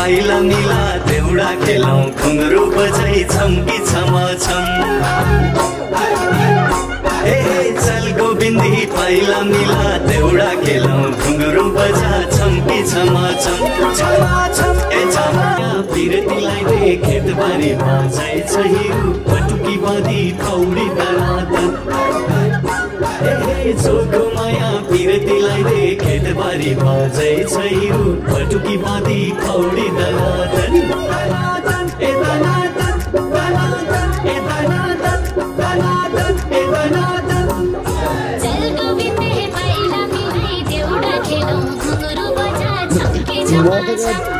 पाइला मिला देउडा खेलौं घुंघरू बजाई छम्की छम हे चल गोविन्दी पाइला मिला देउडा खेलौं घुंघरू बजा छम्की छम ए छमाया पिरतीलाई दे खेतबारी बजाइ छहिरु पटुकी बाँधी खौडी दरादन चोखो माया पिरतीलाई दे खेतबारी बजाइ छहिरु पटुकी बाँधी खौडी दरादन ए दनादन दनादन ए दनादन दनादन ए दनादन चल गोविन्दे पाइला मिलाई देउडा खेलौं घुंघरू बजा छम्की छम